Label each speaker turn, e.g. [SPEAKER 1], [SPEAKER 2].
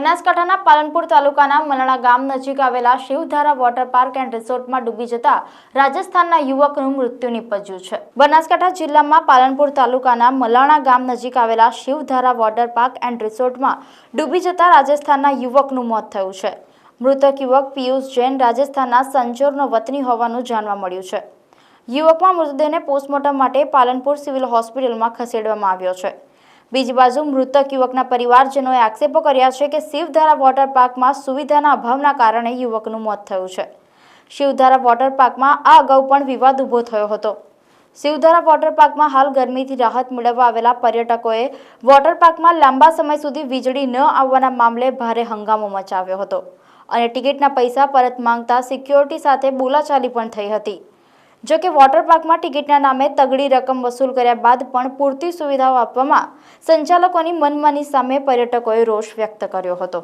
[SPEAKER 1] બનાસકાંઠાના પાલનપુર તાલુકાના મલાણા ગામ નજીક આવેલા શિવધારા વોટર પાર્ક એન્ડ રિસોર્ટમાં ડૂબી જતા રાજસ્થાનના યુવકનું મૃત્યુ નિપજ્યું છે। બનાસકાંઠા જિલ્લામાં પાલનપુર તાલુકાના મલાણા ગામ નજીક આવેલા શિવધારા વોટર પાર્ક એન્ડ રિસોર્ટમાં ડૂબી જતા રાજસ્થાનના યુવકનું મોત થયું છે। મૃતક યુવક પિયુષ જૈન રાજસ્થાનના સંચોરનો વતની હોવાનું જાણવા મળ્યું છે। યુવકના મૃતદેહને પોસ્ટમોર્ટમ માટે પાલનપુર સિવિલ હોસ્પિટલમાં ખસેડવામાં આવ્યો છે। બીજી બાજુ મૃતક યુવકના પરિવારજનોએ આક્ષેપો કર્યા છે કે શિવધારા વોટર પાર્કમાં સુવિધાના અભાવના કારણે યુવકનું મોત થયું છે। શિવધારા વોટર પાર્કમાં આ અગાઉ પણ વિવાદ ઊભો થયો હતો। શિવધારા વોટર પાર્કમાં હાલ ગરમીથી રાહત મેળવવા આવેલા પર્યટકોએ વોટર પાર્કમાં લાંબા સમય સુધી વીજળી ન આવવાના મામલે ભારે હંગામો મચાવ્યો હતો અને ટિકિટના પૈસા પરત માંગતા સિક્યોરિટી સાથે બોલાચાલી પણ થઈ હતી। જો કે વોટર પાર્કમાં ટિકિટના નામે તગડી રકમ વસૂલ કર્યા બાદ પણ પૂરતી સુવિધાઓ આપવામાં સંચાલકોની મનમાની સામે પર્યટકોએ રોષ વ્યક્ત કર્યો હતો।